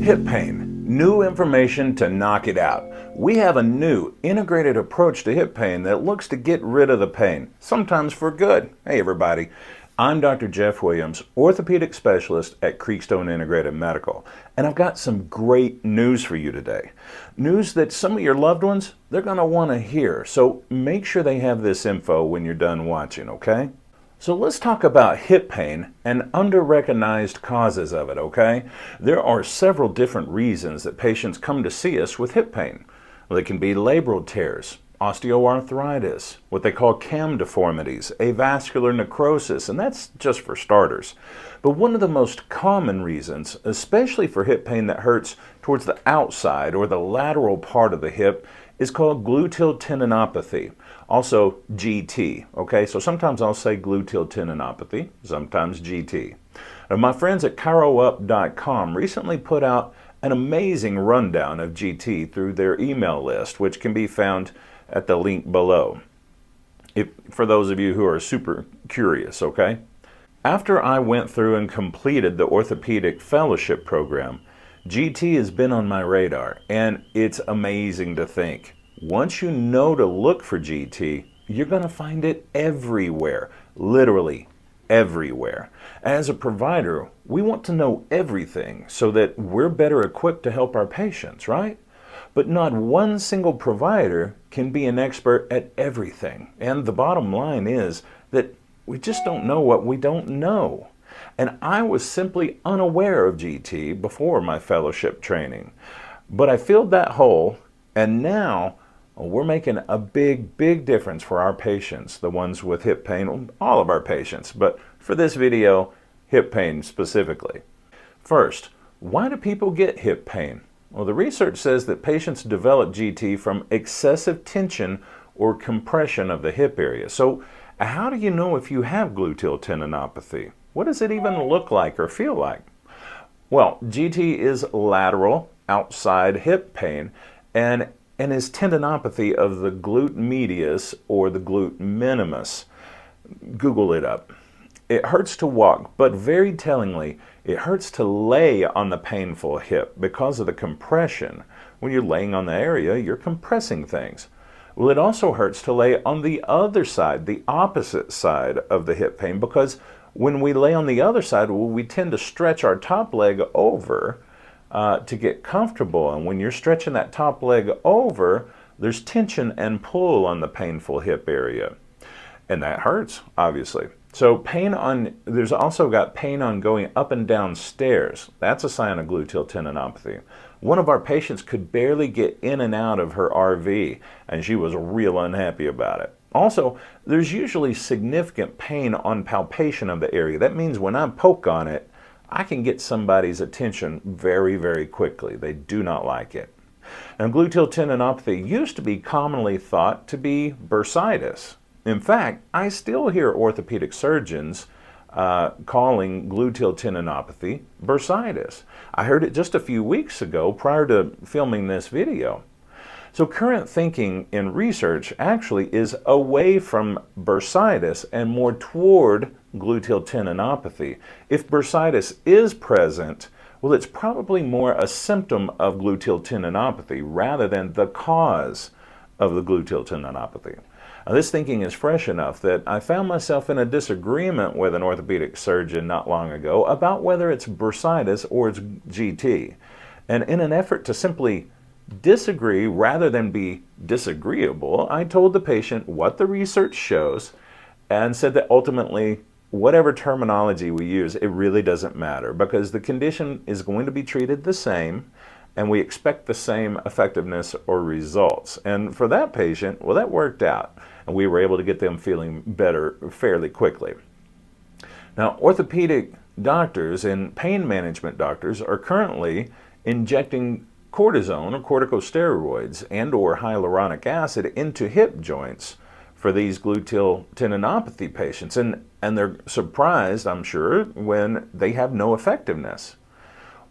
Hip pain, new information to knock it out. We have a new integrated approach to hip pain that looks to get rid of the pain, sometimes for good. Hey everybody, I'm Dr. Jeff Williams, orthopedic specialist at Creekstone Integrated Medical, and I've got some great news for you today. News that some of your loved ones, they're going to want to hear, so make sure they have this info when you're done watching, okay? So let's talk about hip pain and under-recognized causes of it, okay? There are several different reasons that patients come to see us with hip pain. They can be labral tears, osteoarthritis, what they call cam deformities, avascular necrosis, and that's just for starters. But one of the most common reasons, especially for hip pain that hurts towards the outside or the lateral part of the hip, is called gluteal tendinopathy, also GT, okay? So sometimes I'll say gluteal tendinopathy, sometimes GT. Now, my friends at chiroup.com recently put out an amazing rundown of GT through their email list, which can be found at the link below, for those of you who are super curious, okay? After I went through and completed the orthopedic fellowship program, GT has been on my radar, and it's amazing to think. Once you know to look for GT, you're going to find it everywhere, literally everywhere. As a provider, we want to know everything so that we're better equipped to help our patients, right? But not one single provider can be an expert at everything. And the bottom line is that we just don't know what we don't know. And I was simply unaware of GT before my fellowship training. But I filled that hole, and now we're making a big difference for our patients, the ones with hip pain, all of our patients, but for this video, hip pain specifically. First, why do people get hip pain? Well, the research says that patients develop GT from excessive tension or compression of the hip area. So how do you know if you have gluteal tendinopathy? What does it even look like or feel like? Well, GT is lateral, outside hip pain, and is tendinopathy of the glute medius or the glute minimus. Google it up. It hurts to walk, but very tellingly, it hurts to lay on the painful hip because of the compression. When you're laying on the area, you're compressing things. Well, it also hurts to lay on the other side, the opposite side of the hip pain, because when we lay on the other side, well, we tend to stretch our top leg over to get comfortable. And when you're stretching that top leg over, there's tension and pull on the painful hip area. And that hurts, obviously. So there's also got pain on going up and down stairs. That's a sign of gluteal tendinopathy. One of our patients could barely get in and out of her RV, and she was real unhappy about it. Also, there's usually significant pain on palpation of the area. That means when I poke on it, I can get somebody's attention very quickly. They do not like it. Now, gluteal tendinopathy used to be commonly thought to be bursitis. In fact, I still hear orthopedic surgeons calling gluteal tendinopathy bursitis. I heard it just a few weeks ago prior to filming this video. So current thinking in research actually is away from bursitis and more toward gluteal tendinopathy. If bursitis is present, well, it's probably more a symptom of gluteal tendinopathy rather than the cause of the gluteal tendinopathy. Now, this thinking is fresh enough that I found myself in a disagreement with an orthopedic surgeon not long ago about whether it's bursitis or it's GT. And in an effort to simply disagree rather than be disagreeable, I told the patient what the research shows and said that ultimately, whatever terminology we use, it really doesn't matter because the condition is going to be treated the same and we expect the same effectiveness or results. And for that patient, well, that worked out. And we were able to get them feeling better fairly quickly. Now, orthopedic doctors and pain management doctors are currently injecting cortisone or corticosteroids and or hyaluronic acid into hip joints for these gluteal tendinopathy patients. And they're surprised, I'm sure, when they have no effectiveness.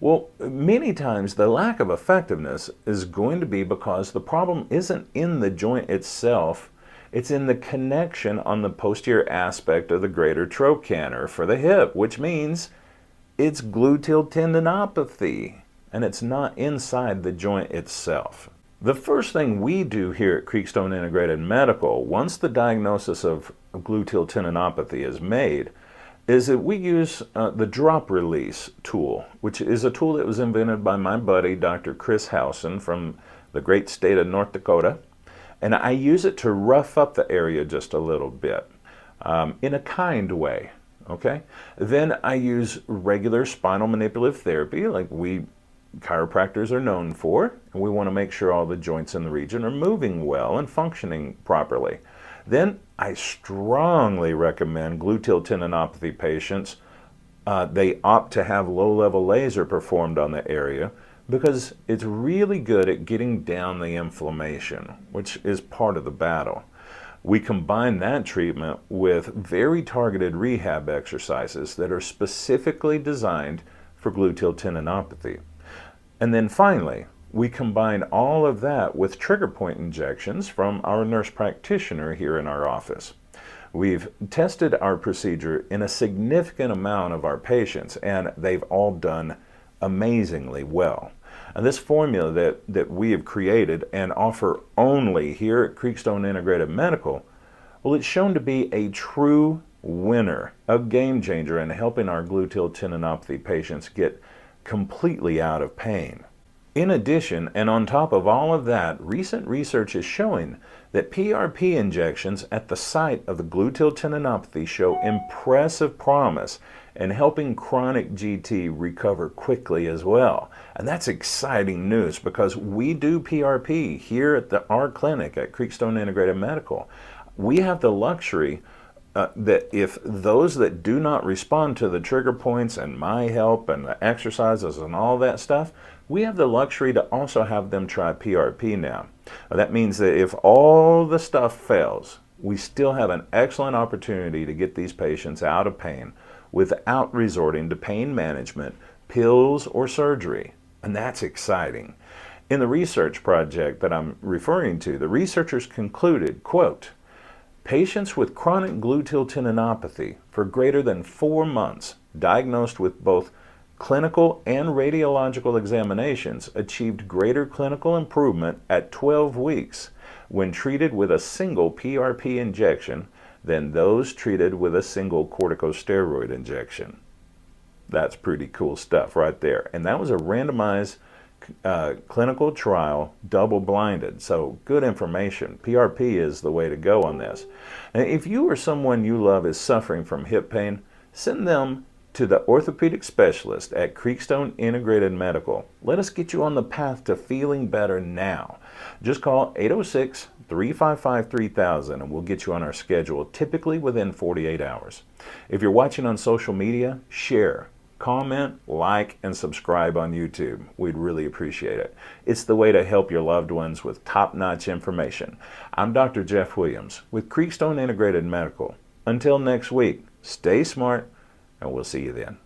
Well, many times the lack of effectiveness is going to be because the problem isn't in the joint itself, it's in the connection on the posterior aspect of the greater trochanter for the hip, which means it's gluteal tendinopathy. and it's not inside the joint itself. The first thing we do here at Creekstone Integrated Medical, once the diagnosis of gluteal tendinopathy is made, is that we use the drop release tool, which is a tool that was invented by my buddy, Dr. Chris Housen from the great state of North Dakota. And I use it to rough up the area just a little bit in a kind way, okay? Then I use regular spinal manipulative therapy like we chiropractors are known for, and we want to make sure all the joints in the region are moving well and functioning properly. Then I strongly recommend gluteal tendinopathy patients, they opt to have low-level laser performed on the area because it's really good at getting down the inflammation, which is part of the battle. We combine that treatment with very targeted rehab exercises that are specifically designed for gluteal tendinopathy. And then finally, we combine all of that with trigger point injections from our nurse practitioner here in our office. We've tested our procedure in a significant amount of our patients, and they've all done amazingly well. And this formula that we have created and offer only here at Creekstone Integrated Medical, well, it's shown to be a true winner, a game changer in helping our gluteal tendinopathy patients get completely out of pain. In addition, and on top of all of that, recent research is showing that PRP injections at the site of the gluteal tendinopathy show impressive promise in helping chronic GT recover quickly as well. And that's exciting news because we do PRP here at our clinic at Creekstone Integrated Medical. We have the luxury that if those that do not respond to the trigger points and my help and the exercises and all that stuff, we have the luxury to also have them try PRP now. That means that if all the stuff fails, we still have an excellent opportunity to get these patients out of pain without resorting to pain management, pills, or surgery. And that's exciting. In the research project that I'm referring to, the researchers concluded, quote, patients with chronic gluteal tendinopathy for greater than 4 months, diagnosed with both clinical and radiological examinations, achieved greater clinical improvement at 12 weeks when treated with a single PRP injection than those treated with a single corticosteroid injection. That's pretty cool stuff right there. And that was a randomized clinical trial, double-blinded, so good information. PRP is the way to go on this. And if you or someone you love is suffering from hip pain, send them to the orthopedic specialist at Creekstone Integrated Medical. Let us get you on the path to feeling better now. Just call 806-355-3000 and we'll get you on our schedule, typically within 48 hours. If you're watching on social media, share, comment, like, and subscribe on YouTube. We'd really appreciate it. It's the way to help your loved ones with top-notch information. I'm Dr. Jeff Williams with Creekstone Integrated Medical. Until next week, stay smart, and we'll see you then.